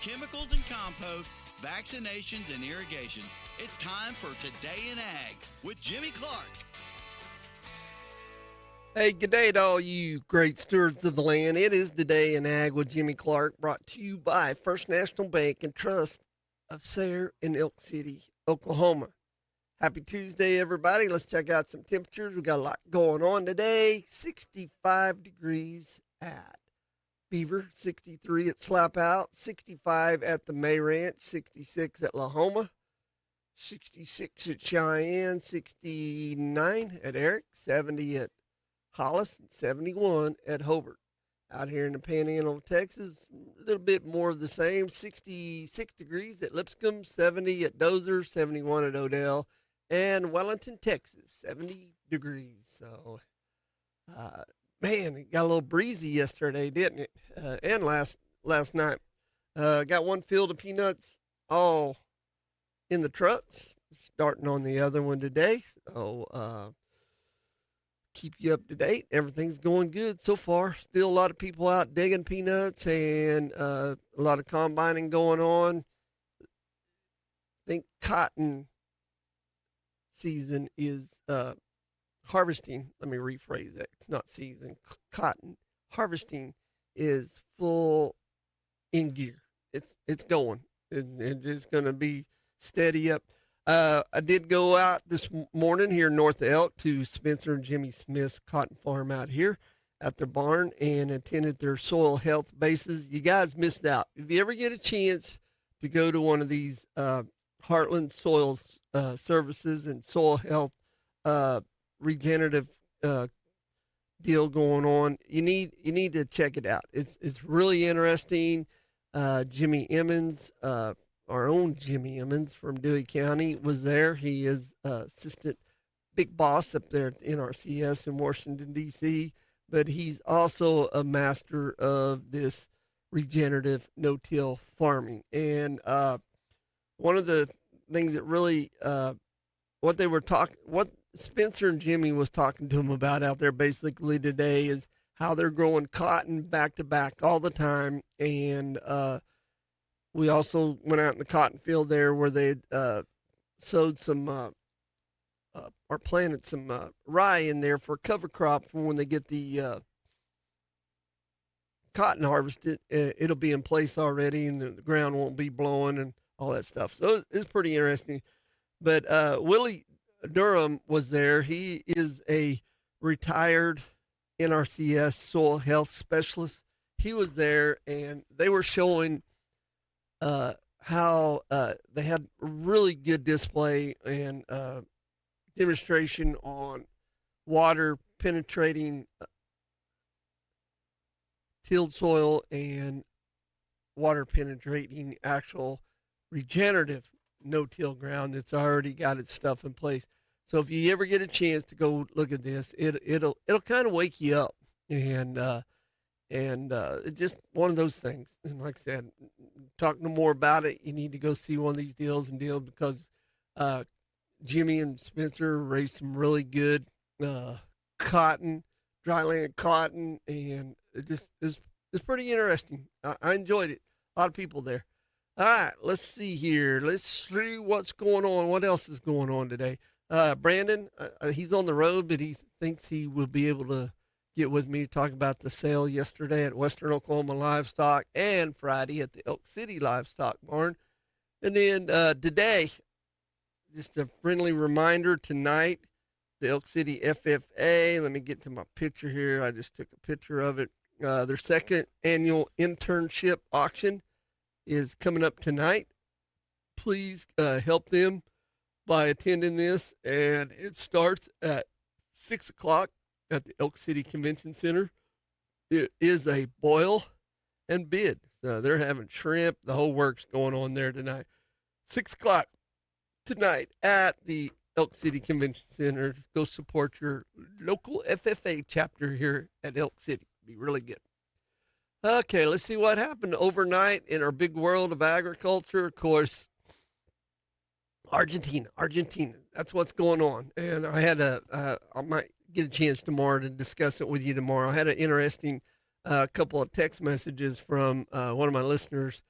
chemicals and compost, vaccinations and irrigation. It's time for Today in Ag with Jimmy Clark. Hey, good day to all you great stewards of the land. It is Today in Ag with Jimmy Clark, brought to you by First National Bank and Trust of Sayre in Elk City, Oklahoma. Happy Tuesday, everybody. Let's check out some temperatures. We got a lot going on today. 65 degrees at Beaver, 63 at Slap Out, 65 at the May Ranch, 66 at Lahoma, 66 at Cheyenne, 69 at Eric, 70 at Hollis, and 71 at Hobart. Out here in the Panhandle of Texas, a little bit more of the same. 66 degrees at Lipscomb, 70 at Dozer, 71 at Odell, and Wellington, Texas, 70 degrees. So, man, it got a little breezy yesterday, didn't it? And last night. Got one field of peanuts all in the trucks, starting on the other one today. So, keep you up to date. Everything's going good so far. Still a lot of people out digging peanuts and a lot of combining going on. I think cotton season is harvesting. Let me rephrase that. Not season. Cotton harvesting is full in gear. It's going. It's just going to be steady up. I did go out this morning here north of Elk to Spencer and Jimmy Smith's cotton farm out here at their barn and attended their soil health bases. You guys missed out. If you ever get a chance to go to one of these Heartland Soil Services and soil health regenerative deal going on, you need to check it out. It's really interesting. Jimmy Emmons, our own Jimmy Emmons from Dewey County, was there. He is assistant big boss up there at NRCS in Washington, D.C., but he's also a master of this regenerative no-till farming. And one of the things that really, what Spencer and Jimmy was talking to him about out there basically today is how they're growing cotton back to back all the time. And we also went out in the cotton field there where they sowed some or planted some rye in there for cover crop for when they get the cotton harvested. It'll be in place already and the ground won't be blowing and all that stuff. So it's pretty interesting. But Willie Durham was there. He is a retired NRCS soil health specialist. He was there and they were showing how they had really good display and demonstration on water penetrating tilled soil and water penetrating actual regenerative no-till ground that's already got its stuff in place. So if you ever get a chance to go look at this, it'll kind of wake you up and it's just one of those things. And like I said, talking more about it, you need to go see one of these deals because Jimmy and Spencer raised some really good cotton, dryland cotton, and it's pretty interesting. I enjoyed it. A lot of people there. All right, let's see here. Let's see what's going on. What else is going on today? Brandon, he's on the road, but he thinks he will be able to get with me to talk about the sale yesterday at Western Oklahoma Livestock and Friday at the Elk City Livestock Barn. And then today, just a friendly reminder, tonight, the Elk City FFA, let me get to my picture here. I just took a picture of it. Their second annual internship auction is coming up tonight. Please help them by attending this, and it starts at 6 o'clock at the Elk City Convention Center. It is a boil and bid. So they're having shrimp, the whole works going on there tonight. 6 o'clock tonight at the Elk City Convention Center. Go support your local FFA chapter here at Elk City. Be really good. Okay, let's see what happened overnight in our big world of agriculture. Of course, Argentina. That's what's going on. And I had I might get a chance tomorrow to discuss it with you tomorrow. I had an interesting couple of text messages from one of my listeners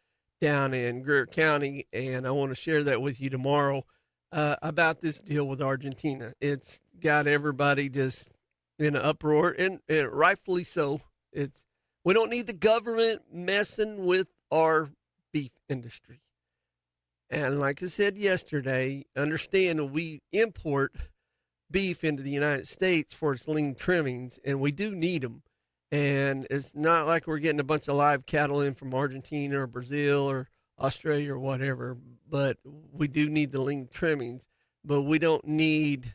down in Greer County, and I want to share that with you tomorrow about this deal with Argentina. It's got everybody just in an uproar, and rightfully so. It's we don't need the government messing with our beef industry. And like I said yesterday, understand we import beef into the United States for its lean trimmings, and we do need them. And it's not like we're getting a bunch of live cattle in from Argentina or Brazil or Australia or whatever, but we do need the lean trimmings. But we don't need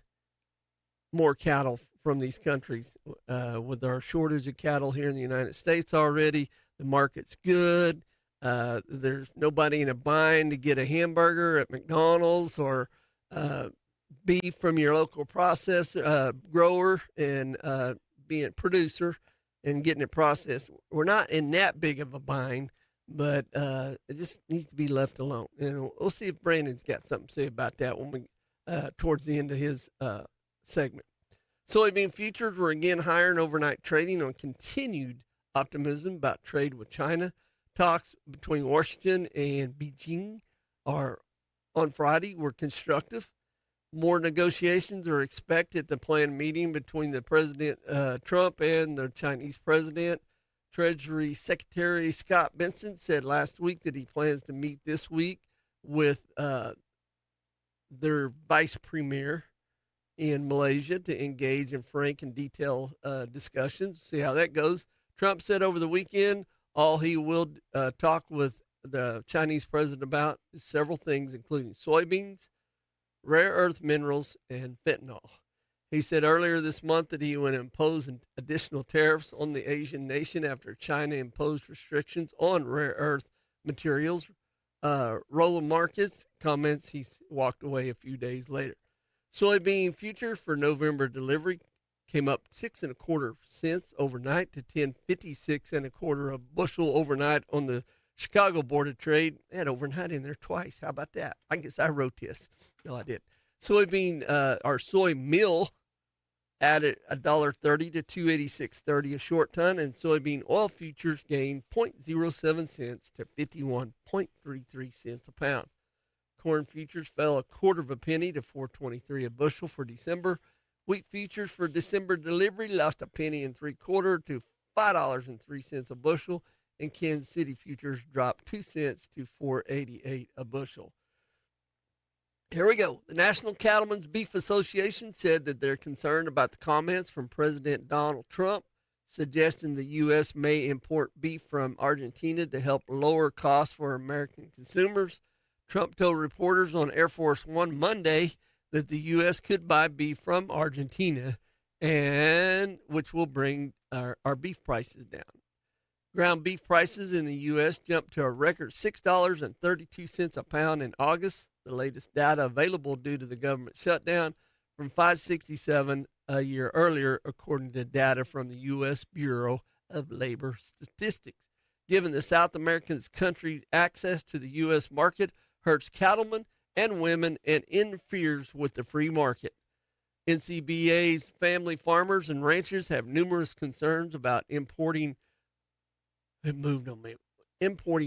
more cattle from these countries. With our shortage of cattle here in the United States already, the market's good. There's nobody in a bind to get a hamburger at McDonald's or beef from your local grower and being a producer and getting it processed. We're not in that big of a bind, but it just needs to be left alone. And we'll see if Brandon's got something to say about that when we towards the end of his segment. Soybean futures were again higher in overnight trading on continued optimism about trade with China. Talks between Washington and Beijing are on Friday were constructive. More negotiations are expected at the planned meeting between the President Trump and the Chinese president. Treasury Secretary Scott Bessent said last week that he plans to meet this week with their vice premier in Malaysia to engage in frank and detailed discussions. See how that goes. Trump said over the weekend all he will talk with the Chinese president about is several things, including soybeans, rare earth minerals, and fentanyl. He said earlier this month that he would impose additional tariffs on the Asian nation after China imposed restrictions on rare earth materials. Roland Marcus comments he walked away a few days later. Soybean future for November delivery came up 6.25 cents overnight to 10.56 and a quarter a bushel overnight on the Chicago Board of Trade. They had overnight in there twice. How about that? I guess I wrote this. No, I did. Soybean, our soy meal added $1.30 to $286.30 a short ton, and soybean oil futures gained 0.07 cents to 51.33 cents a pound. Corn futures fell a quarter of a penny to 4.23 a bushel for December. Wheat futures for December delivery lost a penny and 3/4 to $5.03 a bushel, and Kansas City futures dropped 2 cents to 4.88 a bushel. Here we go. The National Cattlemen's Beef Association said that they're concerned about the comments from President Donald Trump suggesting the U.S. may import beef from Argentina to help lower costs for American consumers. Trump told reporters on Air Force One Monday that the U.S. could buy beef from Argentina, and which will bring our beef prices down. Ground beef prices in the U.S. jumped to a record $6.32 a pound in August, the latest data available due to the government shutdown, from $5.67 a year earlier, according to data from the U.S. Bureau of Labor Statistics. Given the South American country's access to the U.S. market hurts cattlemen and women and interferes with the free market. NCBA's family farmers and ranchers have numerous concerns about importing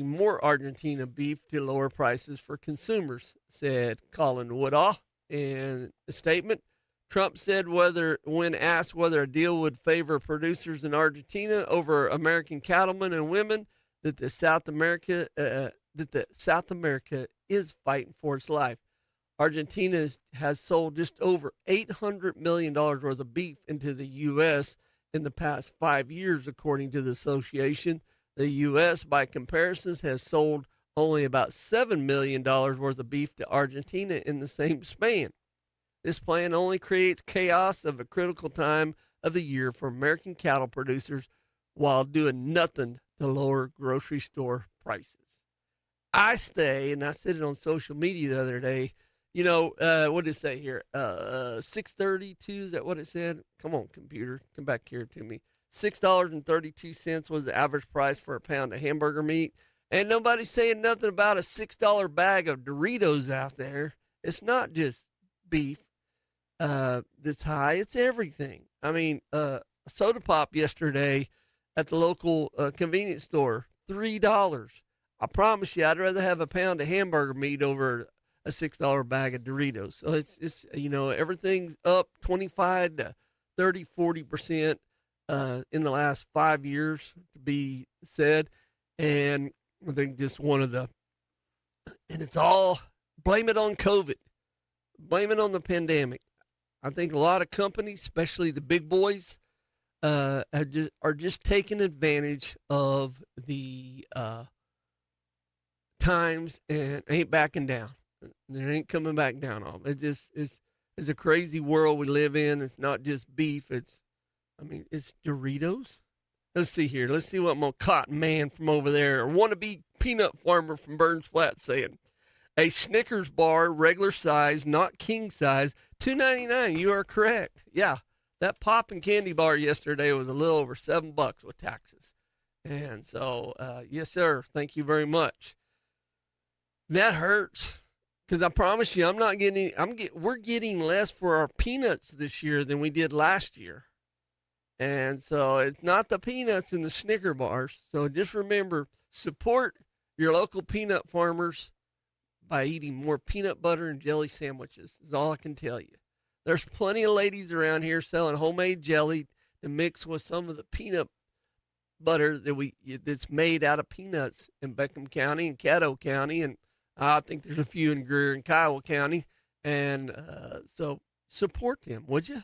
more Argentina beef to lower prices for consumers, said Colin Woodall in a statement. Trump said when asked whether a deal would favor producers in Argentina over American cattlemen and women, that South America is fighting for its life. Argentina has sold just over $800 million worth of beef into the U.S. in the past 5 years, according to the association. The U.S., by comparisons, has sold only about $7 million worth of beef to Argentina in the same span. This plan only creates chaos of a critical time of the year for American cattle producers while doing nothing to lower grocery store prices. I said it on social media the other day. What did it say here? 6.32, is that what it said? Come on, computer, come back here to me. $6.32 was the average price for a pound of hamburger meat. And nobody's saying nothing about a $6 bag of Doritos out there. It's not just beef that's high, it's everything. I mean, a soda pop yesterday at the local convenience store, $3. I promise you, I'd rather have a pound of hamburger meat over a $6 bag of Doritos. So it's everything's up 25 to 30, 40% in the last 5 years, to be said. And I think just and it's all, blame it on COVID, blame it on the pandemic. I think a lot of companies, especially the big boys, are just taking advantage of the times and ain't backing down. There ain't coming back down on them. It's a crazy world we live in. It's not just beef. It's Doritos. Let's see here. Let's see what my cotton man from over there, or wannabe peanut farmer from Burns Flat, saying. A Snickers bar, regular size, not king size, $2.99. You are correct. Yeah, that pop and candy bar yesterday was a little over $7 with taxes. And so, yes, sir. Thank you very much. That hurts, because I promise you, we're getting less for our peanuts this year than we did last year. And so it's not the peanuts in the Snicker bars. So just remember, support your local peanut farmers by eating more peanut butter and jelly sandwiches, is all I can tell you. There's plenty of ladies around here selling homemade jelly to mix with some of the peanut butter that's made out of peanuts in Beckham County and Caddo County, and I think there's a few in Greer and Kiowa County. And so support them, would you?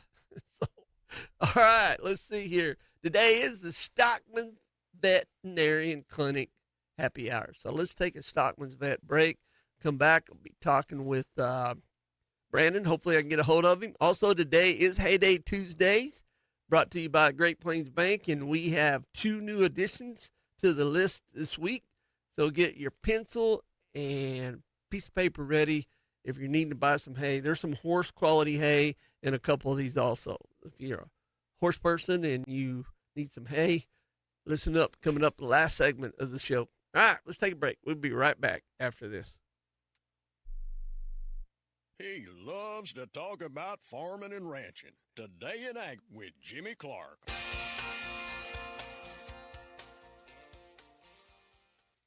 All right, let's see here. Today is the Stockman Veterinarian Clinic happy hour. So let's take a Stockman's Vet break. Come back. I'll be talking with Brandon. Hopefully I can get a hold of him. Also, today is Heyday Tuesdays, brought to you by Great Plains Bank, and we have 2 new additions to the list this week. So get your pencil and piece of paper ready if you're needing to buy some hay. There's some horse quality hay and a couple of these also. If you're a horse person and you need some hay, listen up. Coming up, the last segment of the show. All right, let's take a break. We'll be right back after this. He loves to talk about farming and ranching. Today in Ag with Jimmy Clark.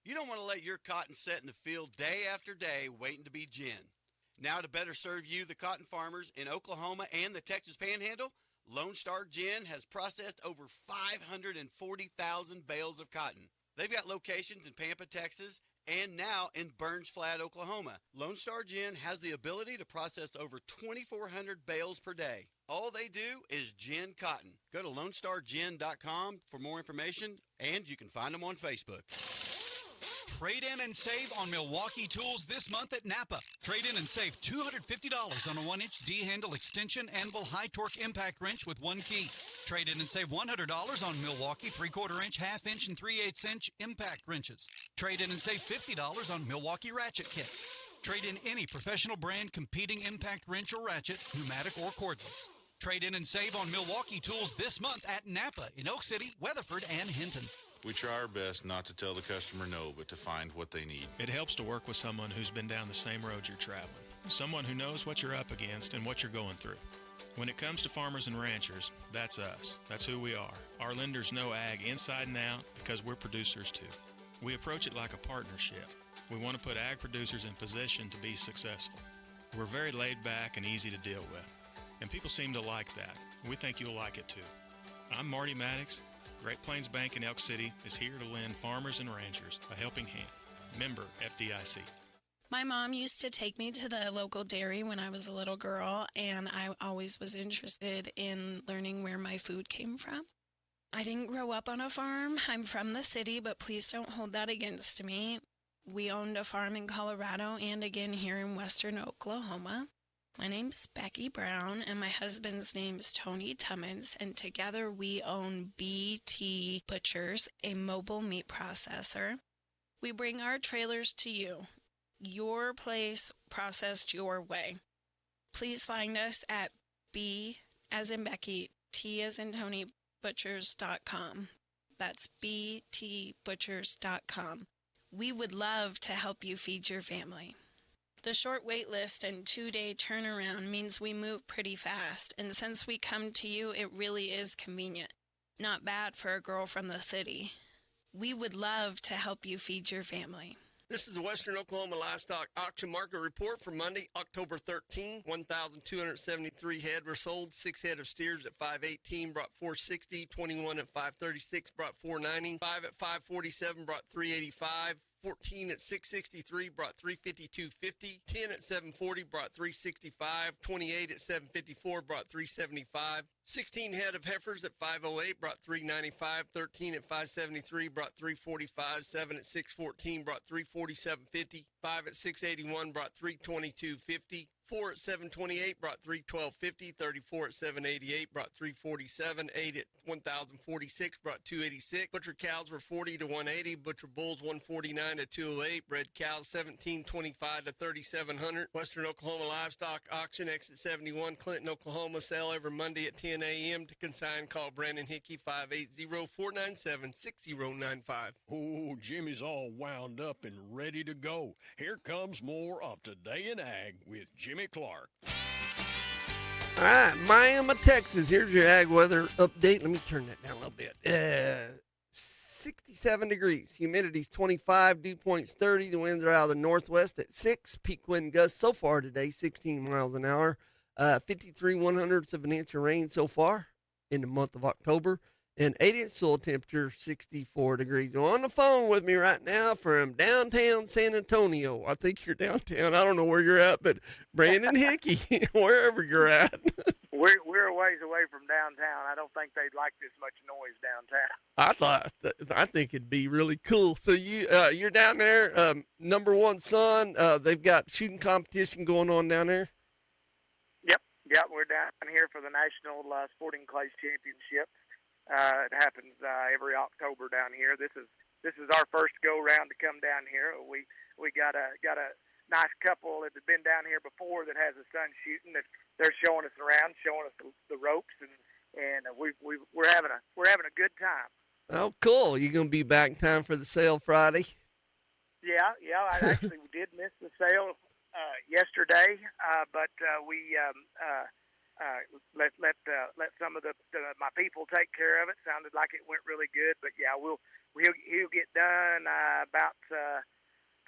You don't want to let your cotton set in the field day after day waiting to be gin. Now, to better serve you, the cotton farmers in Oklahoma and the Texas Panhandle, Lone Star Gin has processed over 540,000 bales of cotton. They've got locations in Pampa, Texas, and now in Burns Flat, Oklahoma. Lone Star Gin has the ability to process over 2,400 bales per day. All they do is gin cotton. Go to LoneStarGin.com for more information, and you can find them on Facebook. Trade in and save on Milwaukee tools this month at Napa. Trade in and save $250 on a 1-inch D-handle extension anvil high torque impact wrench with 1 key. Trade in and save $100 on Milwaukee 3/4 inch, 1/2 inch, and 3/8 inch impact wrenches. Trade in and save $50 on Milwaukee ratchet kits. Trade in any professional brand competing impact wrench or ratchet, pneumatic or cordless. Trade in and save on Milwaukee tools this month at Napa in Oak City, Weatherford, and Hinton. We try our best not to tell the customer no, but to find what they need. It helps to work with someone who's been down the same road you're traveling, someone who knows what you're up against and what you're going through. When it comes to farmers and ranchers, that's us. That's who we are. Our lenders know ag inside and out because we're producers too. We approach it like a partnership. We want to put ag producers in position to be successful. We're very laid back and easy to deal with, and people seem to like that. We think you'll like it too. I'm Marty Maddox. Great Plains Bank in Elk City is here to lend farmers and ranchers a helping hand. Member FDIC. My mom used to take me to the local dairy when I was a little girl, and I always was interested in learning where my food came from. I didn't grow up on a farm. I'm from the city, but please don't hold that against me. We owned a farm in Colorado and again here in western Oklahoma. My name's Becky Brown, and my husband's name's Tony Tummins, and together we own BT Butchers, a mobile meat processor. We bring our trailers to you. Your place processed your way. Please find us at B as in Becky, T as in Tony, butchers.com. That's btbutchers.com. We would love to help you feed your family. The short wait list and 2-day turnaround means we move pretty fast, and since we come to you, it really is convenient. Not bad for a girl from the city. We would love to help you feed your family. This is the Western Oklahoma Livestock Auction Market Report for Monday, October 13. 1,273 head were sold. 6 head of steers at 518 brought 460. 21 at 536 brought 490. 5 at 547 brought 385. 14 at 663 brought 352.50. 10 at 740 brought 365. 28 at 754 brought 375. 16 head of heifers at 508 brought 395. 13 at 573 brought 345. 7 at 614 brought 347.50. 5 at 681 brought 322.50. 4 at 728 brought 312.50. 34 at 788 brought 347. 8 at 1,046 brought 286. Butcher cows were 40 to 180. Butcher bulls 149 to 208. Bred cows 1725 to 3,700. Western Oklahoma Livestock Auction, exit 71, Clinton, Oklahoma. Sale every Monday at 10 a.m. To consign, call Brandon Hickey 580-497-6095. Oh, Jimmy's all wound up and ready to go. Here comes more of Today in Ag with Jimmy Clark. All right, Miami, Texas. Here's your ag weather update. Let me turn that down a little bit. 67 degrees. Humidity's 25. Dew point's 30. The winds are out of the northwest at 6. Peak wind gusts so far today, 16 miles an hour. 53 100ths of an inch of rain so far in the month of October. And 8-inch soil temperature, 64 degrees. You're on the phone with me right now from downtown San Antonio. I think you're downtown. I don't know where you're at, but Brandon Hickey, wherever you're at. We're a ways away from downtown. I don't think they'd like this much noise downtown. I think it'd be really cool. So you're down there, number one son. They've got shooting competition going on down there. Yep. We're down here for the National Sporting Clays Championship. It happens every October down here. This is our first go round to come down here. We got a nice couple that has been down here before that has a son shooting. That they're showing us around, showing us the ropes, and we're having a good time. Oh, cool! You gonna be back in time for the sale Friday? Yeah. I actually did miss the sale yesterday, but we let some of my people take care of it. Sounded like it went really good, but yeah, he'll get done about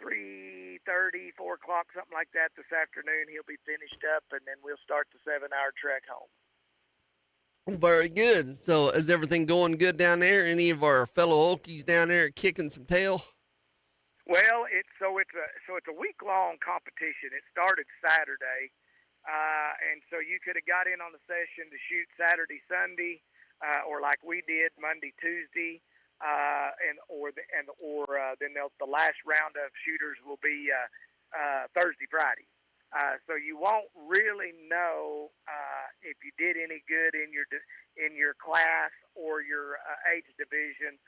3:30, 4 o'clock, something like that this afternoon. He'll be finished up, and then we'll start the 7-hour trek home. Very good. So is everything going good down there? Any of our fellow Okies down there kicking some tail? Well, it's a week-long competition. It started Saturday. And so you could have got in on the session to shoot Saturday, Sunday, or like we did Monday, Tuesday, then the last round of shooters will be Thursday, Friday. So you won't really know if you did any good in your class or your age division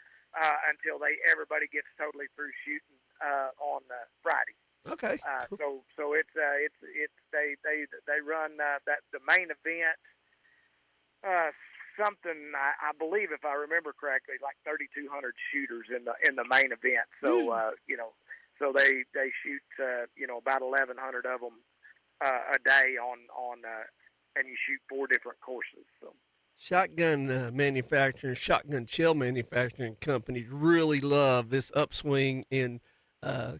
until everybody gets totally through shooting on Friday. Okay. So they run the main event. Something I believe, if I remember correctly, like 3,200 shooters in the main event. So so they shoot about 1,100 of them a day on and you shoot 4 different courses. So. Shotgun manufacturing, shotgun shell manufacturing companies really love this upswing in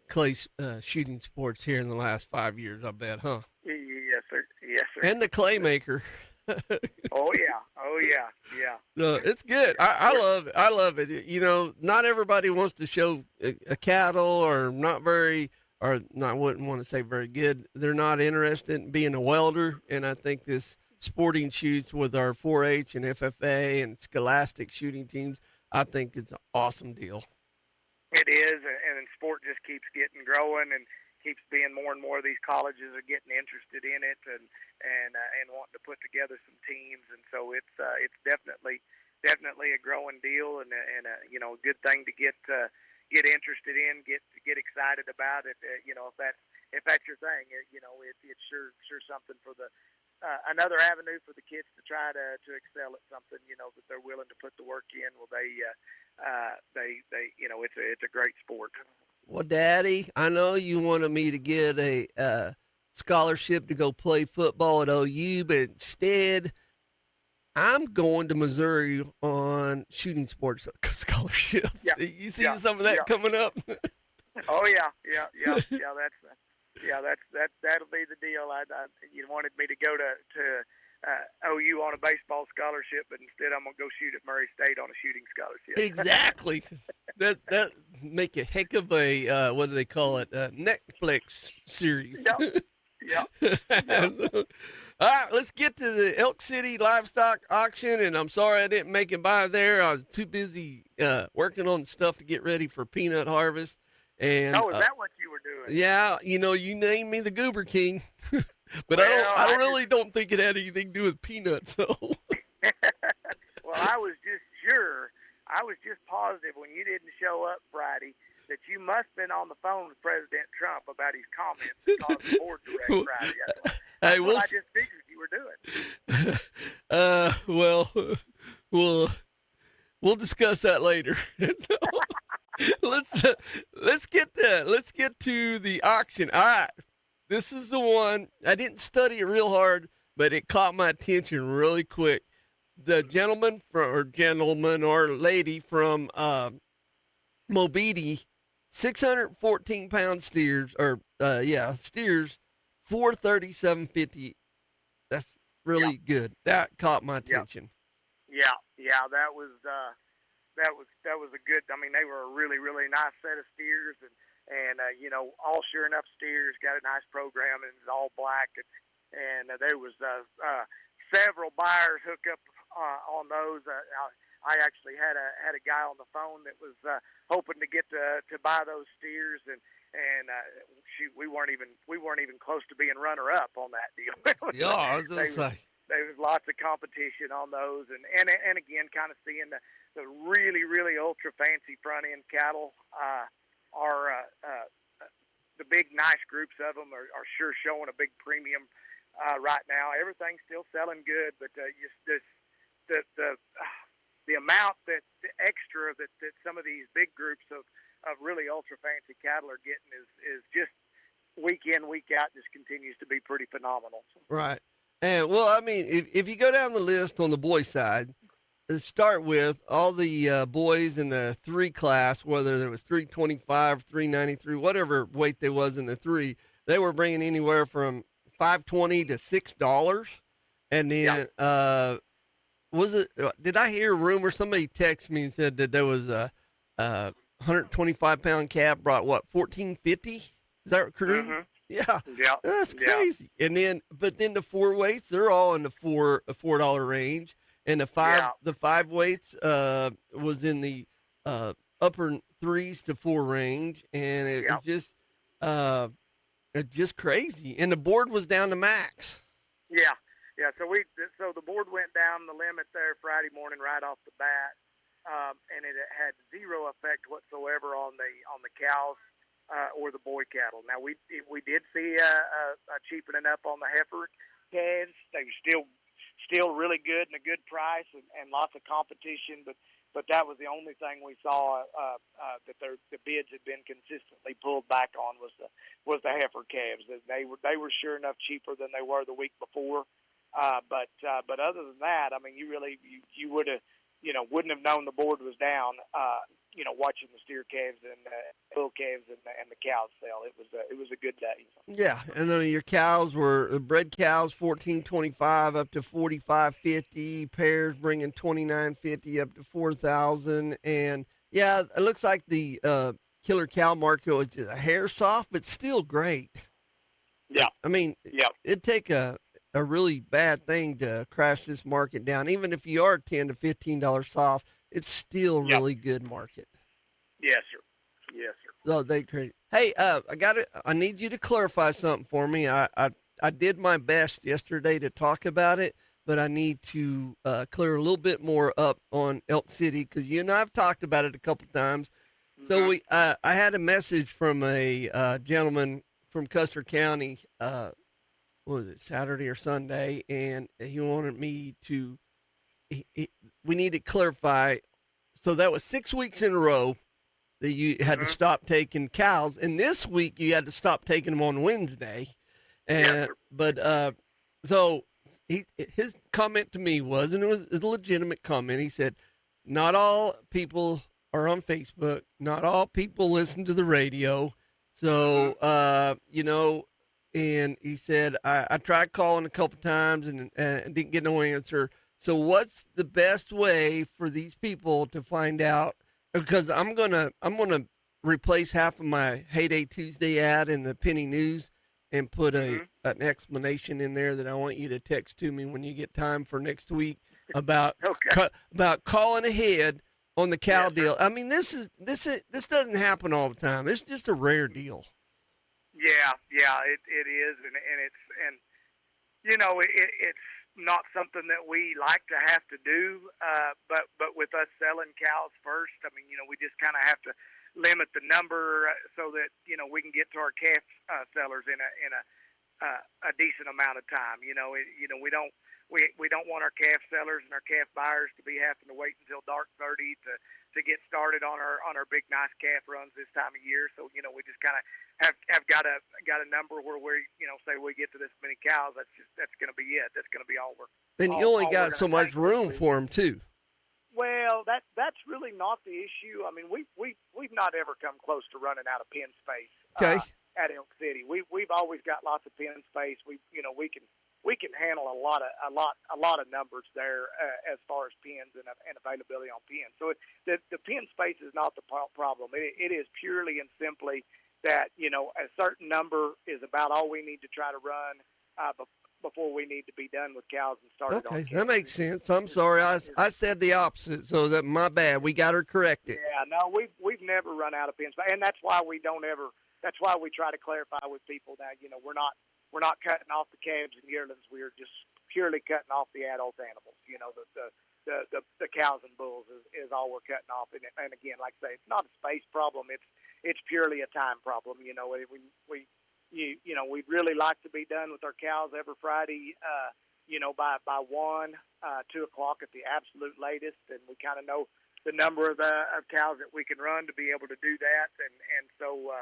clay shooting sports here in the last 5 years, I bet, huh? Yes, sir. And the clay maker. Oh yeah. No, it's good. I love it. I love it. You know, not everybody wants to show a cattle or not very, or not, I wouldn't want to say very good. They're not interested in being a welder. And I think this sporting shoots with our 4-H and FFA and Scholastic shooting teams, I think it's an awesome deal. It is, and sport just keeps getting growing and keeps being more and more of these colleges are getting interested in it and wanting to put together some teams, and so it's definitely a growing deal and a good thing to get interested in, get excited about it. If that's your thing, it's sure something for the another avenue for the kids to try to excel at something that they're willing to put the work in. Well, it's a great sport. Well, Daddy, I know you wanted me to get a scholarship to go play football at OU, but instead I'm going to Missouri on shooting sports scholarships. Yeah. You see some of that coming up? Oh yeah. That'll be the deal. You wanted me to go to OU on a baseball scholarship, but instead I'm gonna go shoot at Murray State on a shooting scholarship. Exactly. that make a heck of a what do they call it? Netflix series. Yep. All right, let's get to the Elk City livestock auction. And I'm sorry I didn't make it by there. I was too busy working on stuff to get ready for peanut harvest. And is that what you were doing? Yeah, you named me the Goober King, but Well, I really don't think it had anything to do with peanuts. So. Well, I was just positive when you didn't show up Friday that you must have been on the phone with President Trump about his comments that caused the board direct Friday. That's what I just figured you were doing. We'll discuss that later. let's get to the auction. All right, this is the one. I didn't study it real hard, but it caught my attention really quick. The gentleman or lady from Mobeetie, 614-pound steers, steers, $437.50. That's really good. That caught my attention. Yeah, that was a good. I mean, they were a really, really nice set of steers, and all sure enough steers. Got a nice program, and it's all black, and there was several buyers hook up on those. I actually had a guy on the phone that was hoping to get to buy those steers, and shoot, we weren't even close to being runner up on that deal. Yeah, I was gonna say. There was lots of competition on those, and again, kind of seeing the really, really ultra fancy front end cattle are the big nice groups of them are sure showing a big premium right now. Everything's still selling good, but the amount the extra that some of these big groups of really ultra fancy cattle are getting is just week in, week out, just continues to be pretty phenomenal. Right. And well, I mean, if you go down the list on the boy side, start with all the boys in the 3 class, whether there was 325, 393, whatever weight there was in the 3, they were bringing anywhere from $5.20 to $6. And then, did I hear a rumor? Somebody texted me and said that there was a 125-pound calf brought $14.50? Is that correct? Mm-hmm. Yeah, that's crazy. And then, but then the 4 weights, they're all in the $4 range, and the five weights was in the upper 3s to 4 range, and it's just crazy. And the board was down to max. Yeah. So the board went down the limit there Friday morning right off the bat, and it had zero effect whatsoever on the cows. Or the boy cattle. Now we did see a cheapening up on the heifer calves. They were still really good and a good price and lots of competition, but that was the only thing we saw that the bids had been consistently pulled back on was the heifer calves. They were sure enough cheaper than they were the week before. But other than that, I mean, you would have wouldn't have known the board was down. Watching the steer calves and bull calves and the cows sell, it was a good day. Yeah, and then your cows were bred cows $14.25 up to $45.50, pairs bringing $29.50 up to $4,000, and yeah, it looks like the killer cow market was just a hair soft, but still great. Yeah, I mean, it'd take a really bad thing to crash this market down. Even if you are $10 to $15 soft, it's still a really good market. Yes, sir. Oh, they great. Hey, I need you to clarify something for me. I did my best yesterday to talk about it, but I need to clear a little bit more up on Elk City because you and I have talked about it a couple times. Mm-hmm. So I had a message from a gentleman from Custer County. What was it, Saturday or Sunday? And he wanted me to. We need to clarify. So that was 6 weeks in a row that you had to stop taking cows, and this week you had to stop taking them on Wednesday. And so his comment to me was, and it was a legitimate comment. He said, "Not all people are on Facebook. Not all people listen to the radio. So, and he said, I tried calling a couple times and didn't get no answer. So what's the best way for these people to find out? Because I'm gonna replace half of my Heyday Tuesday ad in the Penny News and put an explanation in there that I want you to text to me when you get time for next week about about calling ahead on the cow deal. I mean, this doesn't happen all the time. It's just a rare deal. Yeah, it is, and it's not something that we like to have to do, but with us selling cows first, I mean, we just kind of have to limit the number so that we can get to our calf sellers in a decent amount of time. We don't want our calf sellers and our calf buyers to be having to wait until dark 30 to get started on our big nice calf runs this time of year. So we just kind of have got a number where we say we get to this many cows. That's going to be it. That's going to be all we're. And you only got so much room for them too. Well, that's really not the issue. I mean, we've not ever come close to running out of pen space. Okay. At Elk City, we've always got lots of pen space. We can handle a lot of numbers there as far as pens and availability on pens. So the pen space is not the problem. It is purely and simply that a certain number is about all we need to try to run before we need to be done with cows and started. Okay, that makes sense. I'm sorry, I said the opposite, so that my bad. We got her corrected. Yeah, no, we've never run out of pen space, and that's why we don't ever. That's why we try to clarify with people that we're not cutting off the calves and yearlings. We're just purely cutting off the adult animals. The cows and bulls is all we're cutting off. And again, like I say, it's not a space problem. It's purely a time problem. We'd really like to be done with our cows every Friday. By 1, 2 o'clock at the absolute latest, and we kind of know the number of cows that we can run to be able to do that. And so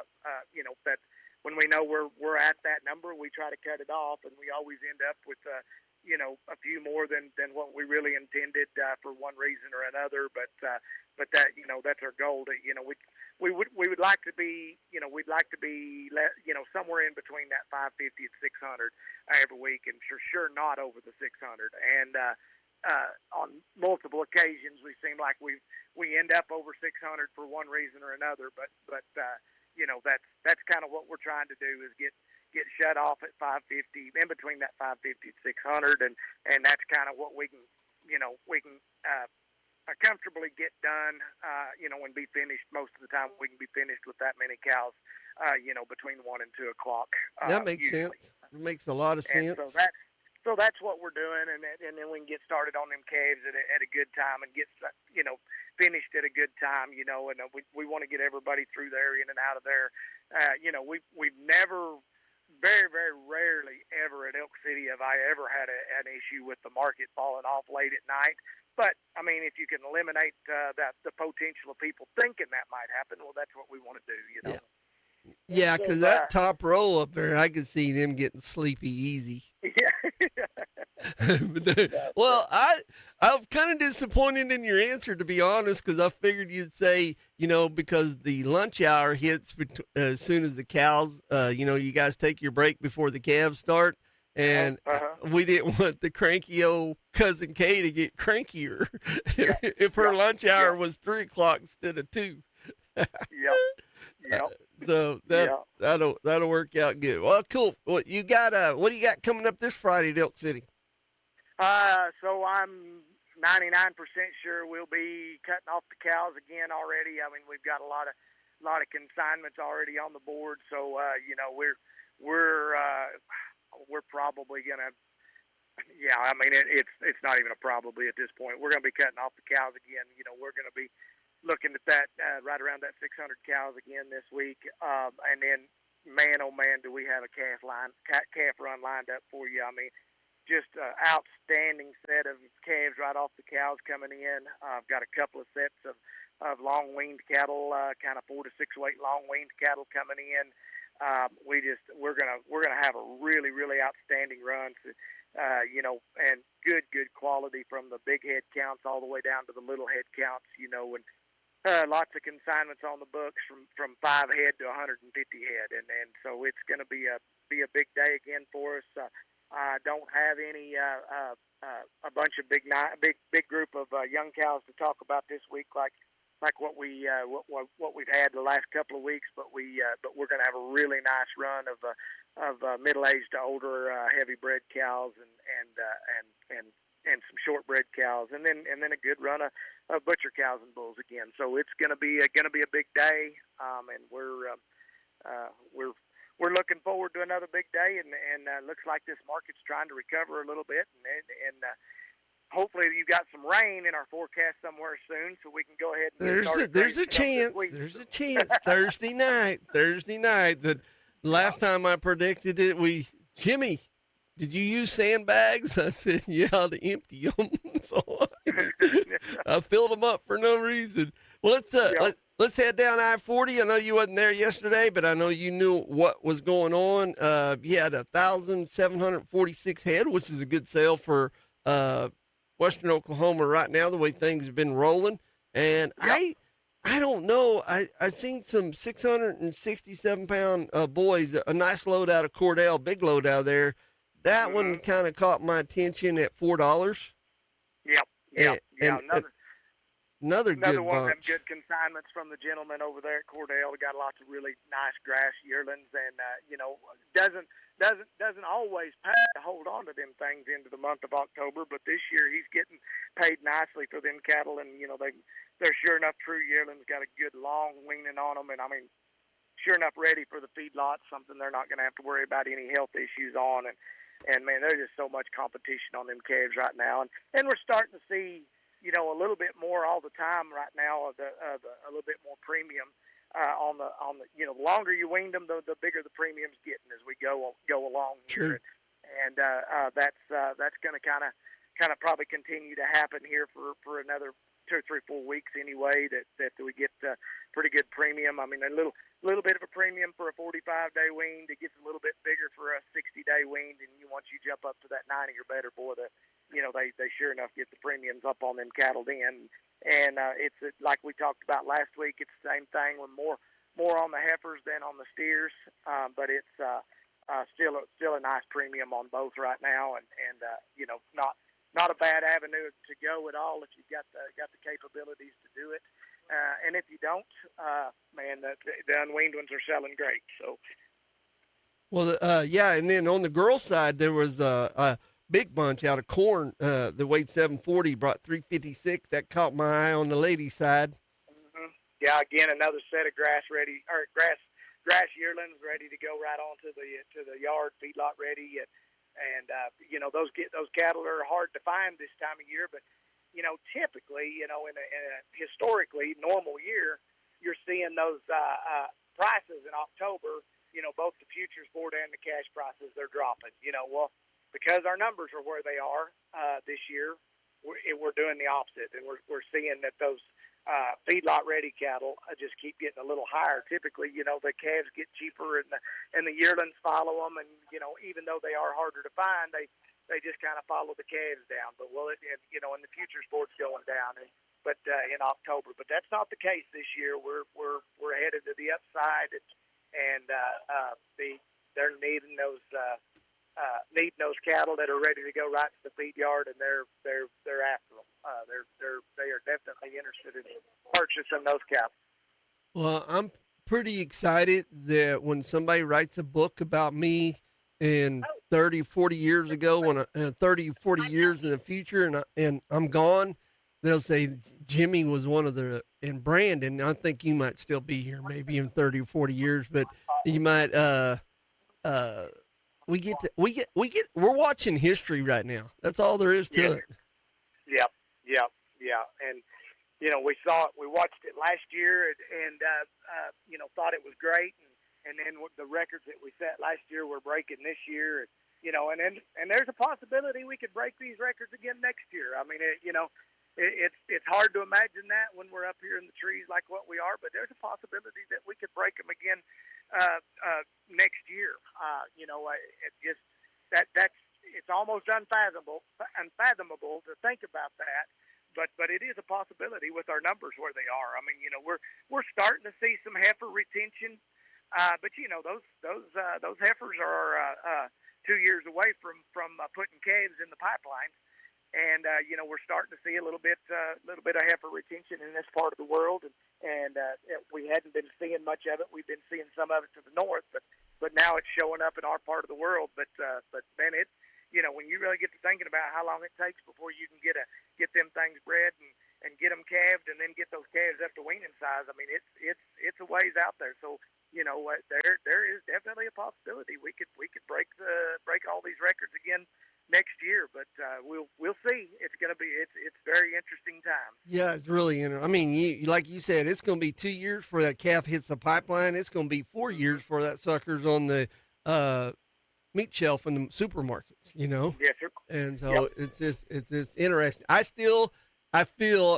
that when we know we're at that number, we try to cut it off, and we always end up with a few more than what we really intended for one reason or another. But that that's our goal. That we would like to be somewhere in between that 550 and 600 every week, and for sure not over the 600. And on multiple occasions, we seem like we end up over 600 for one reason or another. But that's kind of what we're trying to do is get shut off at 550, in between that 550 and 600, and that's kind of what we can comfortably get done, and be finished. Most of the time we can be finished with that many cows, between 1 and 2 o'clock. That makes usually. sense. It makes a lot of sense. And so that's what we're doing, and then we can get started on them calves at a good time and get finished at a good time, and we want to get everybody through there, in and out of there. We've never, very, very rarely ever at Elk City have I ever had an issue with the market falling off late at night. But, I mean, if you can eliminate the potential of people thinking that might happen, well, that's what we want to do, Yeah. Yeah, because that top row up there, I could see them getting sleepy easy. Yeah. Well, I'm kind of disappointed in your answer, to be honest, because I figured you'd say, because the lunch hour hits as soon as the cows, you guys take your break before the calves start. And we didn't want the cranky old Cousin Kay to get crankier if her lunch hour was 3 o'clock instead of 2. Yep. So that'll work out good. Well, cool. What do you got coming up this Friday at Elk City? So I'm 99% sure we'll be cutting off the cows again already. I mean, we've got a lot of consignments already on the board. So we're probably gonna. Yeah, I mean it's not even a probably at this point. We're gonna be cutting off the cows again. We're gonna be looking at that right around that 600 cows again this week, and then man, oh man, do we have a calf run lined up for you? I mean, just an outstanding set of calves right off the cows coming in. I've got a couple of sets of long-weaned cattle, kind of 4 to 6 weight long-weaned cattle coming in. We're gonna have a really, really outstanding run. So, and good quality from the big head counts all the way down to the little head counts, and lots of consignments on the books from 5 head to 150 head, and so it's going to be a big day again for us. I don't have any a bunch of big group of young cows to talk about this week like what we've had the last couple of weeks, but we're going to have a really nice run of middle-aged to older heavy bred cows and some short-bred cows, and then a good run of butcher cows and bulls again. So it's going to be a big day, and we're looking forward to another big day, and looks like this market's trying to recover a little bit, and hopefully you got some rain in our forecast somewhere soon, so we can go ahead and there's a chance. There's a chance Thursday night. The last time I predicted it, Jimmy, did you use sandbags? I said, yeah, to empty them. So I filled them up for no reason. Well, let's head down I-40. I know you wasn't there yesterday, but I know you knew what was going on. You had 1,746 head, which is a good sale for Western Oklahoma right now, the way things have been rolling. And I don't know. I seen some 667-pound boys, a nice load out of Cordell, big load out of there. That one kind of caught my attention at $4. Yep. Another good one bunch. of them good consignments from the gentleman over there at Cordell. We got lots of really nice grass yearlings, and doesn't always pay to hold on to them things into the month of October. But this year he's getting paid nicely for them cattle, and they're sure enough true yearlings. Got a good long weaning on them, and I mean, sure enough ready for the feedlot. Something they're not going to have to worry about any health issues on, and man, there's just so much competition on them calves right now, and we're starting to see a little bit more all the time right now of a little bit more premium on the the longer you wean them, the bigger the premium's getting as we go along here. And that's going to kind of probably continue to happen here for another 2 or 3, 4 weeks anyway. That we get pretty good premium. I mean, a little bit of a premium for a 45-day wean. It gets a little bit bigger for a 60-day wean, and once you jump up to that 90 or better, boy, they sure enough get the premiums up on them cattle then. And it's like we talked about last week. It's the same thing with more on the heifers than on the steers, but it's still a nice premium on both right now, and not a bad avenue to go at all if you've got the capabilities to do it. And if you don't, man, the unweaned ones are selling great. So. Well, and then on the girl side, there was a big bunch out of corn that weighed 740, brought 356. That caught my eye on the lady side. Mm-hmm. Yeah, again, another set of grass yearlings ready to go right on to the yard, feedlot ready, and those cattle are hard to find this time of year, but typically, in a historically normal year, you're seeing those prices in October. Both the futures board and the cash prices, they're dropping. Well, because our numbers are where they are this year, we're doing the opposite, and we're seeing that those feedlot ready cattle just keep getting a little higher. Typically, the calves get cheaper, and the yearlings follow them, and even though they are harder to find, they just kind of follow the calves down. But and the futures board's going down, but in October. But that's not the case this year. We're headed to the upside, and they're needing those cattle that are ready to go right to the feed yard, and they're after them. They are definitely interested in purchasing those cattle. Well, I'm pretty excited that when somebody writes a book about me in 30, 40 years ago, when 30, 40 years in the future, and I'm gone, they'll say Jimmy was one of the, and Brandon, I think you might still be here maybe in 30 or 40 years, but you might, we're watching history right now. That's all there is to it. Yeah. And, we watched it last year and thought it was great. And then the records that we set last year we're breaking this year, and there's a possibility we could break these records again next year. I mean, it's hard to imagine that when we're up here in the trees like what we are, but there's a possibility that we could break them again next year. it's almost unfathomable to think about that. But it is a possibility with our numbers where they are. I mean, we're starting to see some heifer retention, but those heifers are 2 years away from putting calves in the pipelines, and we're starting to see a little bit of heifer retention in this part of the world, and we hadn't been seeing much of it. We've been seeing some of it to the north, but now it's showing up in our part of the world. But man, it's when you really get to thinking about how long it takes before you can get them things bred and get them calved and then get those calves up to weaning size. I mean, it's a ways out there. So there is definitely a possibility we could break all these records again next year. But we'll see. It's very interesting time. Yeah, it's really interesting. I mean, like you said, it's going to be 2 years before that calf hits the pipeline. It's going to be 4 years before that sucker's on the meat shelf in the supermarkets, Yes, sir. And so it's just interesting. I feel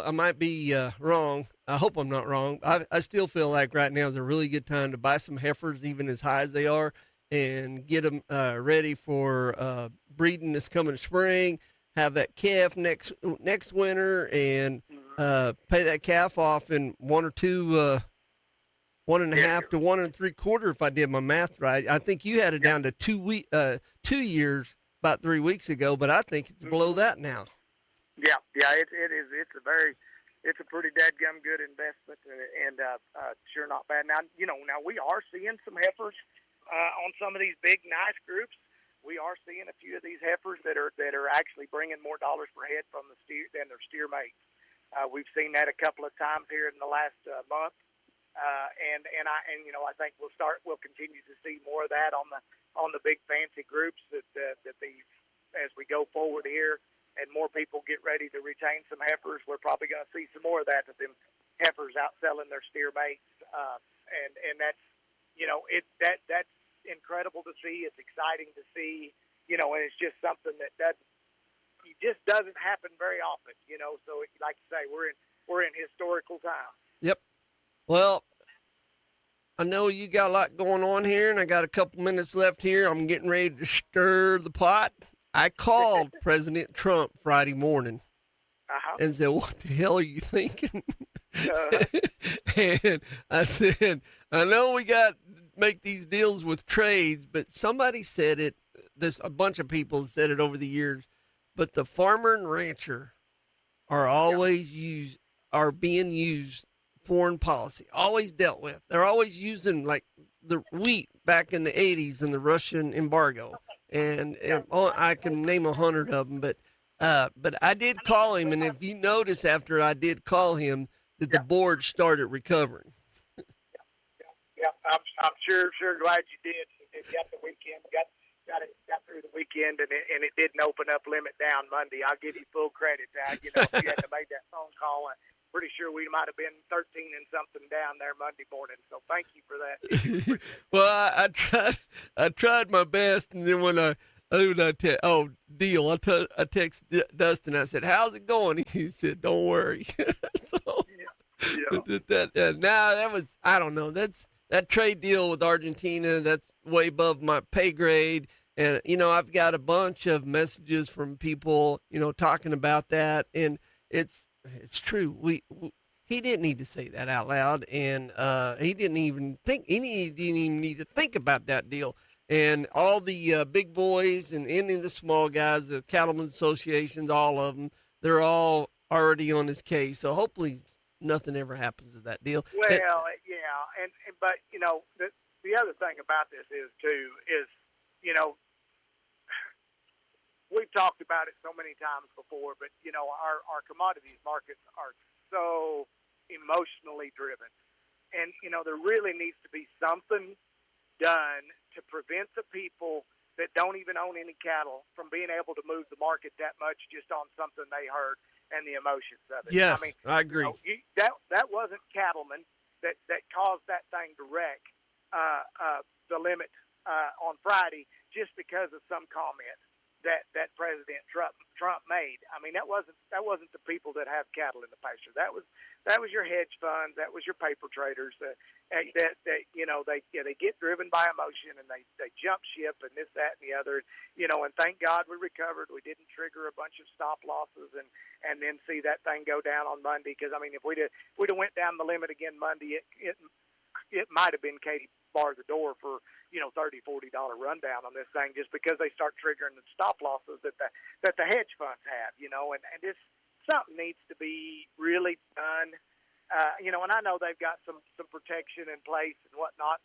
I might be wrong. I hope I'm not wrong. I still feel like right now is a really good time to buy some heifers, even as high as they are, and get them ready for breeding this coming spring. Have that calf next winter, and pay that calf off in 1 or 2. 1.5 to 1 3/4, if I did my math right. I think you had it down to 2 years about 3 weeks ago, but I think it's below that now. Yeah, it is. It's a pretty dadgum good investment, and sure not bad. Now we are seeing some heifers on some of these big nice groups. We are seeing a few of these heifers that are actually bringing more dollars per head from the steer than their steer mates. We've seen that a couple of times here in the last month. I think we'll continue to see more of that on the big fancy groups as we go forward here, and more people get ready to retain some heifers. We're probably going to see some more of that, them heifers outselling their steer mates, and that's that's incredible to see. It's exciting to see, and it's just something that just doesn't happen very often, So like you say, we're in historical times. Yep. Well, I know you got a lot going on here, and I got a couple minutes left here. I'm getting ready to stir the pot. I called President Trump Friday morning and said, "What the hell are you thinking?" And I said, "I know we got to make these deals with trades, but somebody said it. There's a bunch of people said it over the years, but the farmer and rancher are being used." Foreign policy, always dealt with. They're always using like the wheat back in the 80s and the Russian embargo. And I can name 100 of them, but I did call him. And if you notice after I did call him that the board started recovering. Yeah. I'm sure glad you did. You got the weekend, got through the weekend, and it didn't open up limit down Monday. I'll give you full credit. If you hadn't made that phone call, pretty sure we might have been 13 and something down there Monday morning. So thank you for that. Well, I tried my best, and then when I text Dustin. I said, "How's it going?" He said, "Don't worry." So, I don't know. That trade deal with Argentina. That's way above my pay grade. And I've got a bunch of messages from people, talking about that, and it's true. He didn't need to say that out loud, and he didn't even need to think about that deal. And all the big boys and any of the small guys, the cattlemen's associations, all of them, they're all already on his case. So hopefully nothing ever happens to that deal. Well, but the other thing about this is we've talked about it so many times before, but our commodities markets are so emotionally driven, and there really needs to be something done to prevent the people that don't even own any cattle from being able to move the market that much just on something they heard and the emotions of it. Yes, I agree. That wasn't cattlemen that caused that thing to wreck the limit on Friday just because of some comment that President Trump made. I mean, that wasn't the people that have cattle in the pasture. That was that was your hedge funds, that was your paper traders that they get driven by emotion and they jump ship and this, that, and the other, and thank God we recovered. We didn't trigger a bunch of stop losses and then see that thing go down on Monday. Because I mean, if we'd have went down the limit again Monday, it might have been Katie bar the door for $30-$40 rundown on this thing, just because they start triggering the stop losses that the hedge funds have, and this something needs to be really done, and I know they've got some protection in place and whatnot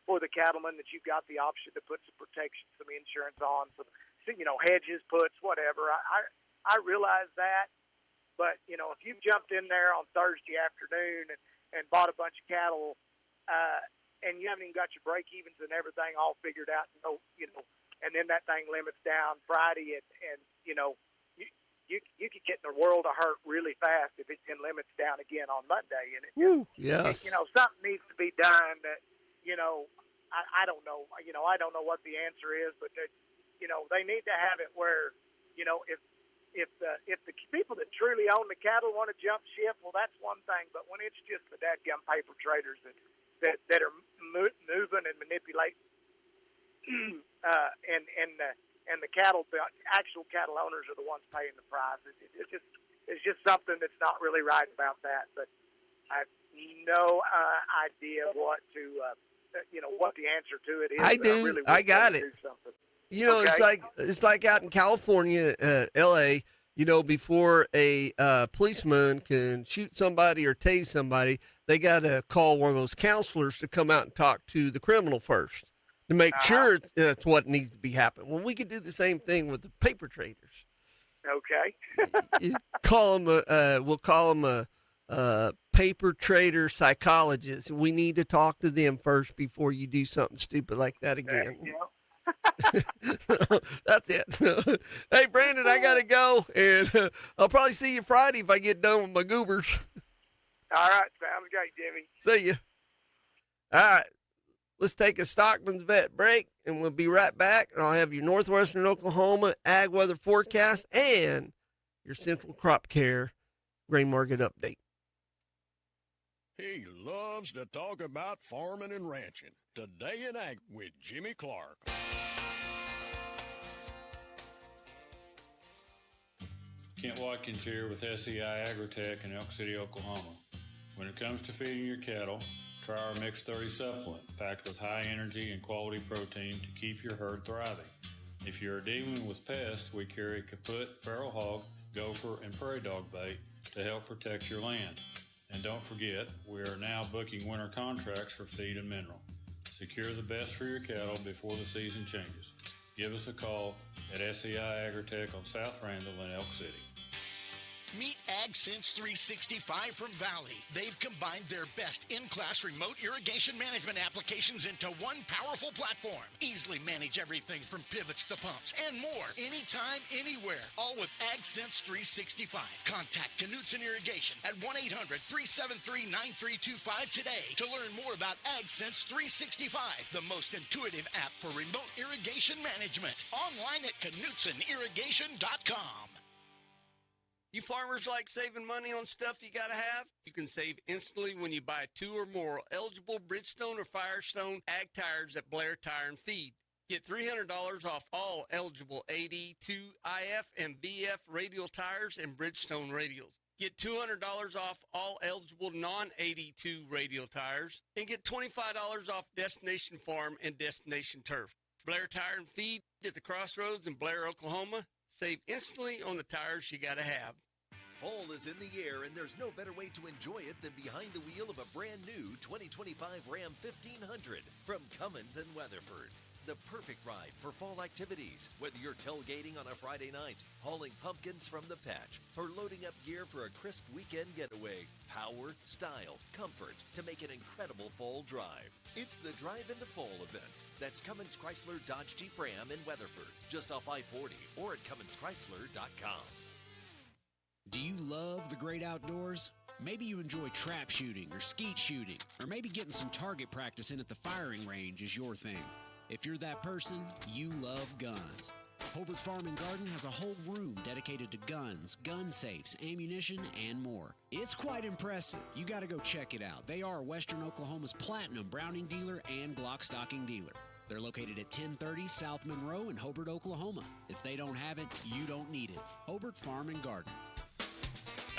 for the cattlemen, that you've got the option to put some protection, some insurance on, some hedges, puts, whatever. I realize that, but if you've jumped in there on Thursday afternoon and bought a bunch of cattle, and you haven't even got your break evens and everything all figured out, and then that thing limits down Friday, and you could get in a world of hurt really fast if it then limits down again on Monday. And yes, something needs to be done. That I don't know. I don't know what the answer is, but they need to have it where if the people that truly own the cattle want to jump ship, well, that's one thing. But when it's just the dadgum paper traders that are moving and manipulating, and the cattle, the actual cattle owners are the ones paying the price. It's just something that's not really right about that. But I have no idea what the answer to it is. I do. I got it. Okay. It's like out in California, L.A. Before a policeman can shoot somebody or tase somebody, they got to call one of those counselors to come out and talk to the criminal first to make sure that's what needs to be happening. Well, we could do the same thing with the paper traders. Okay. We'll call them a paper trader psychologist. We need to talk to them first before you do something stupid like that again. That's it. Hey, Brandon, I gotta go, and I'll probably see you Friday if I get done with my goobers. All right, sounds great, Jimmy. See ya. All right, let's take a Stockman's Vet break, and we'll be right back. And I'll have your Northwestern Oklahoma ag weather forecast and your Central Crop Care grain market update. He loves to talk about farming and ranching. Today in Ag with Jimmy Clark. Kent Watkins here with SEI Agritech in Elk City, Oklahoma. When it comes to feeding your cattle, try our Mix 30 supplement, packed with high energy and quality protein to keep your herd thriving. If you're dealing with pests, we carry kaput, feral hog, gopher, and prairie dog bait to help protect your land. And don't forget, we are now booking winter contracts for feed and mineral. Secure the best for your cattle before the season changes. Give us a call at SEI Agritech on South Randall in Elk City. Meet AgSense 365 from Valley. They've combined their best in-class remote irrigation management applications into one powerful platform. Easily manage everything from pivots to pumps and more, anytime, anywhere. All with AgSense 365. Contact Knutson Irrigation at 1-800-373-9325 today to learn more about AgSense 365, the most intuitive app for remote irrigation management. Online at KnutsonIrrigation.com. You farmers like saving money on stuff you gotta have? You can save instantly when you buy 2 or more eligible Bridgestone or Firestone ag tires at Blair Tire and Feed. Get $300 off all eligible AD, 2IF, and BF radial tires and Bridgestone radials. Get $200 off all eligible non-AD2 radial tires, and get $25 off Destination Farm and Destination Turf. Blair Tire and Feed at the Crossroads in Blair, Oklahoma. Save instantly on the tires you gotta have. Fall is in the air, and there's no better way to enjoy it than behind the wheel of a brand new 2025 Ram 1500 from Cummins and Weatherford. The perfect ride for fall activities, whether you're tailgating on a Friday night, hauling pumpkins from the patch, or loading up gear for a crisp weekend getaway. Power, style, comfort to make an incredible fall drive. It's the Drive into Fall event. That's Cummins Chrysler Dodge Jeep Ram in Weatherford, just off I-40 or at CumminsChrysler.com. Do you love the great outdoors? Maybe you enjoy trap shooting or skeet shooting, or maybe getting some target practice in at the firing range is your thing. If you're that person, you love guns. Hobart Farm and Garden has a whole room dedicated to guns, gun safes, ammunition, and more. It's quite impressive. You got to go check it out. They are Western Oklahoma's platinum Browning dealer and Glock stocking dealer. They're located at 1030 South Monroe in Hobart, Oklahoma. If they don't have it, you don't need it. Hobart Farm and Garden.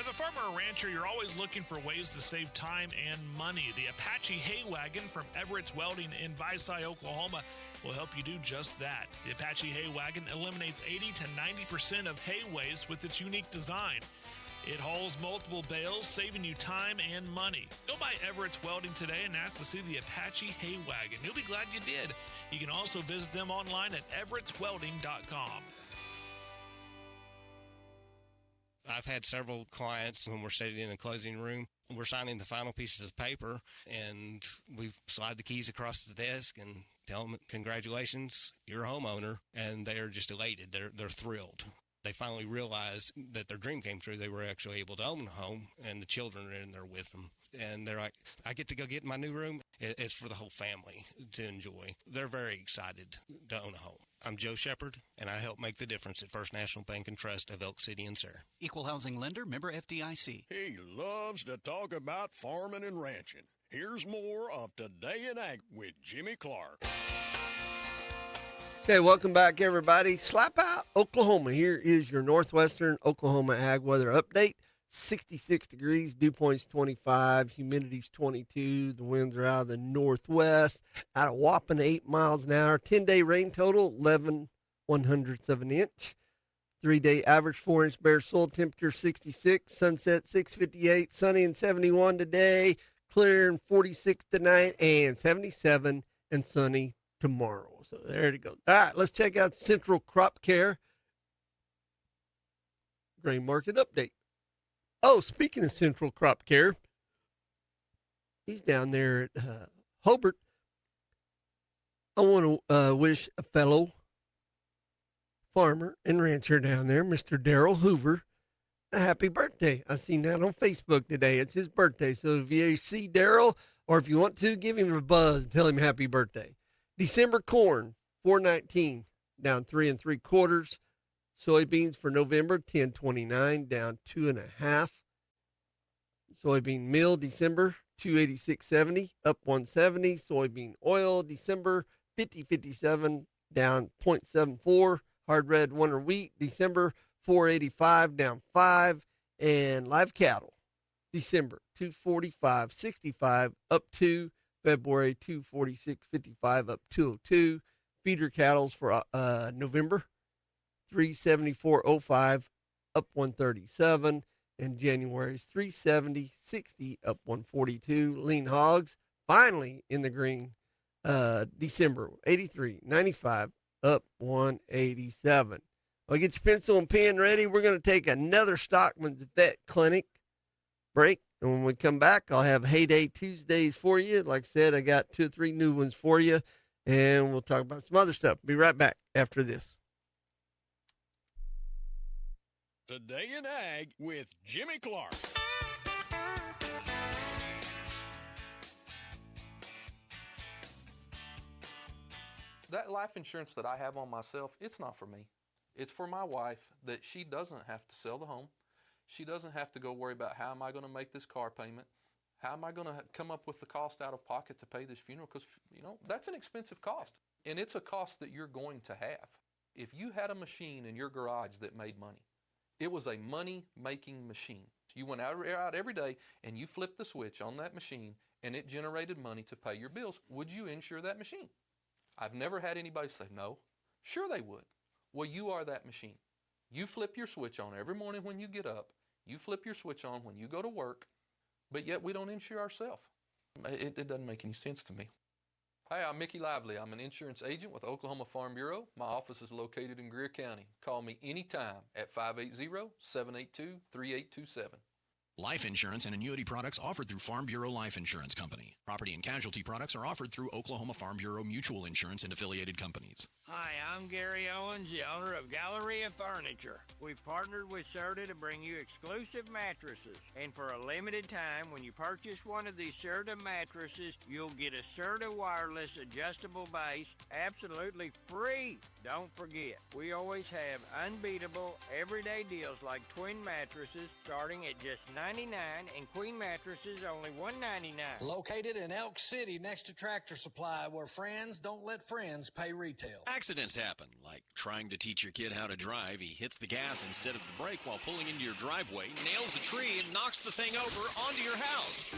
As a farmer or rancher, you're always looking for ways to save time and money. The Apache Hay Wagon from Everett's Welding in Visay, Oklahoma will help you do just that. The Apache Hay Wagon eliminates 80 to 90% of hay waste with its unique design. It hauls multiple bales, saving you time and money. Go by Everett's Welding today and ask to see the Apache Hay Wagon. You'll be glad you did. You can also visit them online at everettswelding.com. I've had several clients when we're sitting in a closing room, we're signing the final pieces of paper, and we slide the keys across the desk and tell them, congratulations, you're a homeowner, and they're just elated. They're thrilled. They finally realize that their dream came true. They were actually able to own a home, and the children are in there with them. And they're like, I get to go get in my new room. It's for the whole family to enjoy. They're very excited to own a home. I'm Joe Shepard, and I help make the difference at First National Bank and Trust of Elk City and Sayre. Equal housing lender, member FDIC. He loves to talk about farming and ranching. Here's more of Today in Ag with Jimmy Clark. Okay, welcome back, everybody. Slap out, Oklahoma. Here is your northwestern Oklahoma ag weather update. 66 degrees, dew point's 25, humidity's 22. The winds are out of the northwest at a whopping 8 miles an hour. 10-day rain total, 11/100ths of an inch. 3-day average 4-inch bare soil temperature, 66. Sunset, 6:58. Sunny and 71 today. Clear and 46 tonight, and 77 and sunny tomorrow. So there it goes. All right, let's check out Central Crop Care grain market update. Oh, speaking of Central Crop Care, he's down there at Hobart. I want to wish a fellow farmer and rancher down there, Mr. Darrell Hoover, a happy birthday. I seen that on Facebook today. It's his birthday. So if you see Darrell, or if you want to, give him a buzz and tell him happy birthday. December corn, 419, down 3 3/4. Soybeans for November, 1029, down 2.5. Soybean meal, December, 286.70, up 170. Soybean oil, December, 50.57, down 0.74. Hard red winter wheat, December, 485, down 5. And live cattle, December, 245.65, up 2. February, 246.55, up 202. Feeder cattle's for November, 374.05, up 137. And January's 370.60, up 142. Lean hogs, finally in the green. December, 83.95, up 187. Well, get your pencil and pen ready. We're going to take another Stockman's Vet Clinic break. And when we come back, I'll have Heyday Tuesdays for you. Like I said, I got 2 or 3 new ones for you. And we'll talk about some other stuff. Be right back after this. Today in Ag with Jimmy Clark. That life insurance that I have on myself, it's not for me. It's for my wife, that she doesn't have to sell the home. She doesn't have to go worry about how am I going to make this car payment? How am I going to come up with the cost out of pocket to pay this funeral? Because, that's an expensive cost. And it's a cost that you're going to have. If you had a machine in your garage that made money, it was a money-making machine. You went out every day and you flipped the switch on that machine and it generated money to pay your bills. Would you insure that machine? I've never had anybody say no. Sure they would. Well, you are that machine. You flip your switch on every morning when you get up. You flip your switch on when you go to work, but yet we don't insure ourselves. It doesn't make any sense to me. Hi, I'm Mickey Lively. I'm an insurance agent with Oklahoma Farm Bureau. My office is located in Greer County. Call me anytime at 580-782-3827. Life insurance and annuity products offered through Farm Bureau Life Insurance Company. Property and casualty products are offered through Oklahoma Farm Bureau Mutual Insurance and affiliated companies. Hi, I'm Gary Owens, the owner of Galleria Furniture. We've partnered with Serta to bring you exclusive mattresses. And for a limited time, when you purchase one of these Serta mattresses, you'll get a Serta wireless adjustable base absolutely free. Don't forget, we always have unbeatable everyday deals like twin mattresses starting at just $99 and queen mattresses only $199. Located in Elk City next to Tractor Supply, where friends don't let friends pay retail. Accidents happen, like trying to teach your kid how to drive. He hits the gas instead of the brake while pulling into your driveway, nails a tree, and knocks the thing over onto your house.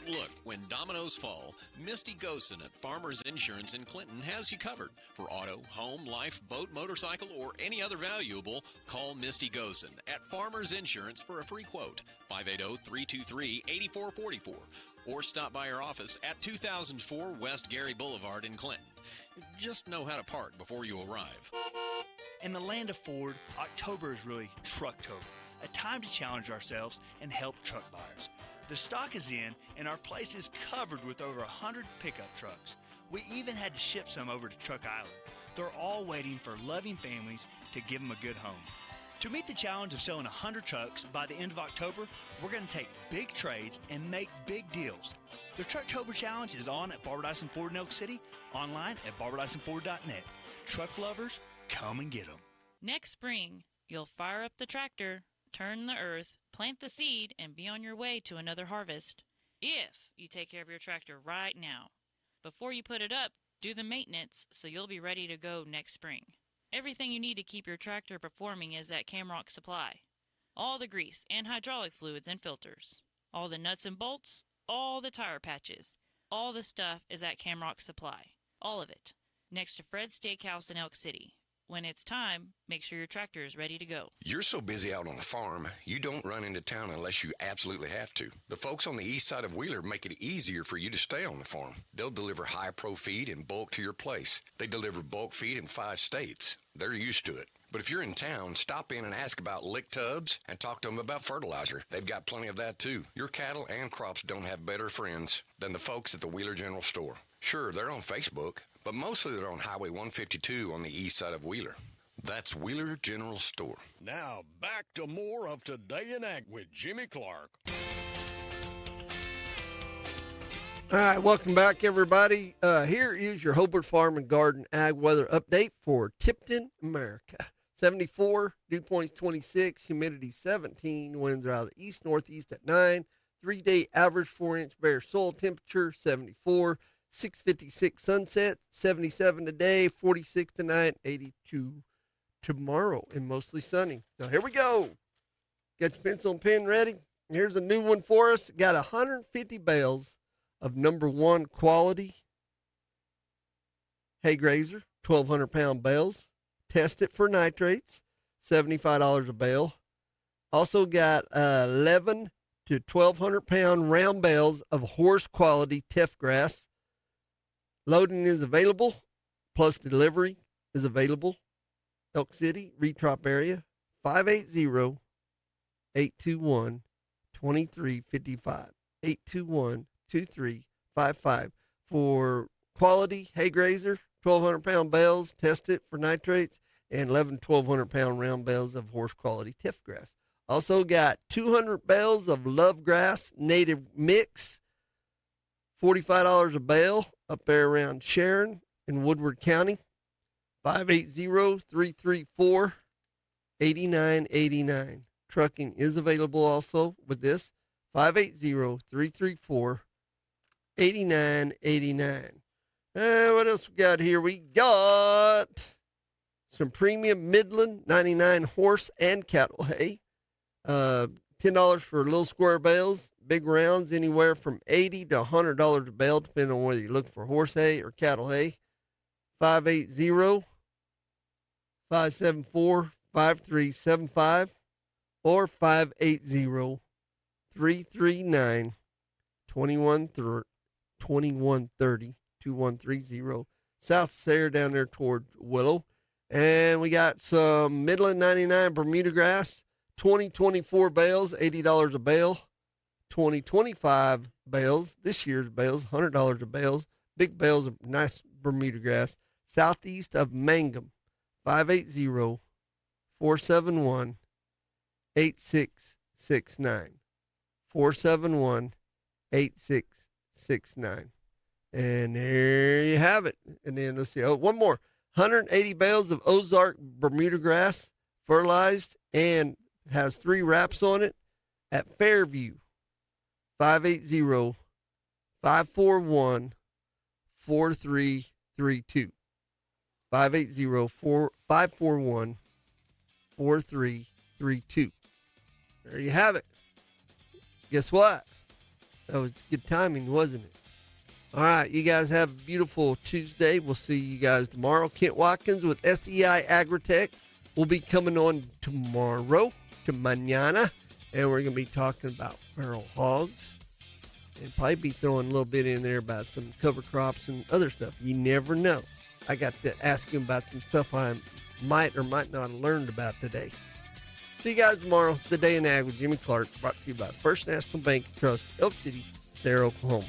Look, when dominoes fall, Misty Gosen at Farmers Insurance in Clinton has you covered. For auto, home, life, boat, motorcycle, or any other valuable, call Misty Gosen at Farmers Insurance for a free quote, 580-323-8444, or stop by our office at 2004 West Gary Boulevard in Clinton. Just know how to park before you arrive. In the land of Ford, October is really Trucktober, a time to challenge ourselves and help truck buyers. The stock is in, and our place is covered with over 100 pickup trucks. We even had to ship some over to Truck Island. They're all waiting for loving families to give them a good home. To meet the challenge of selling 100 trucks by the end of October, we're going to take big trades and make big deals. The Trucktober Challenge is on at Barbara Dyson Ford in Elk City, online at barbadysonford.net. Truck lovers, come and get them. Next spring, you'll fire up the tractor, turn the earth, plant the seed, and be on your way to another harvest. If you take care of your tractor right now. Before you put it up, do the maintenance so you'll be ready to go next spring. Everything you need to keep your tractor performing is at Camrock Supply. All the grease and hydraulic fluids and filters. All the nuts and bolts. All the tire patches. All the stuff is at Camrock Supply. All of it. Next to Fred's Steakhouse in Elk City. When it's time, make sure your tractor is ready to go. You're so busy out on the farm, you don't run into town unless you absolutely have to. The folks on the east side of Wheeler make it easier for you to stay on the farm. They'll deliver high-pro feed in bulk to your place. They deliver bulk feed in 5 states. They're used to it. But if you're in town, stop in and ask about lick tubs and talk to them about fertilizer. They've got plenty of that too. Your cattle and crops don't have better friends than the folks at the Wheeler General Store. Sure, they're on Facebook, but mostly they're on Highway 152 on the east side of Wheeler. That's Wheeler General Store. Now back to more of Today in Ag with Jimmy Clark. All right, welcome back, everybody. Here is your Hobart Farm and Garden Ag weather update for Tipton, America. 74, dew points 26, humidity 17, winds are out of the east-northeast at 9, 3-day average 4-inch bare soil temperature 74, 6:56 sunset, 77 today, 46 tonight, 82 tomorrow, and mostly sunny. So here we go. Got your pencil and pen ready? Here's a new one for us. Got 150 bales of number 1 quality hay grazer, 1,200-pound bales. Test it for nitrates, $75 a bale. Also got 11 to 1,200-pound round bales of horse quality teff grass. Loading is available, plus delivery is available. Elk City, Retrop area, 580-821-2355. 821-2355 for quality hay grazer, 1,200-pound bales, test it for nitrates, and 11 1,200-pound round bales of horse quality teff grass. Also got 200 bales of love grass native mix, $45 a bale up there around Sharon in Woodward County. 580-334-8989. Trucking is available also with this. 580-334-8989. What else we got here? We got some premium Midland 99 horse and cattle hay. $10 for little square bales. Big rounds anywhere from $80 to $100 a bale, depending on whether you're looking for horse hay or cattle hay. 580-574-5375 or 580-339-2130. 2130 South Sayre down there toward Willow. And we got some Midland 99 Bermuda grass, 2024 bales, $80 a bale. 2025 bales, this year's bales, $100 a bales. Big bales of nice Bermuda grass, southeast of Mangum. 580-471-8669. 471-8669. And there you have it. And then let's see. Oh, one more. 180 bales of Ozark Bermuda grass, fertilized, and has 3 wraps on it at Fairview. 580-541-4332. 580-541-4332. There you have it. Guess what? That was good timing, wasn't it? All right, you guys have a beautiful Tuesday. We'll see you guys tomorrow. Kent Watkins with SEI Agritech will be coming on tomorrow, to mañana, and we're going to be talking about feral hogs and probably be throwing a little bit in there about some cover crops and other stuff. You never know. I got to ask him about some stuff I might or might not have learned about today. See you guys tomorrow. It's The Day in Ag with Jimmy Clark, brought to you by First National Bank Trust, Elk City, Sarah, Oklahoma.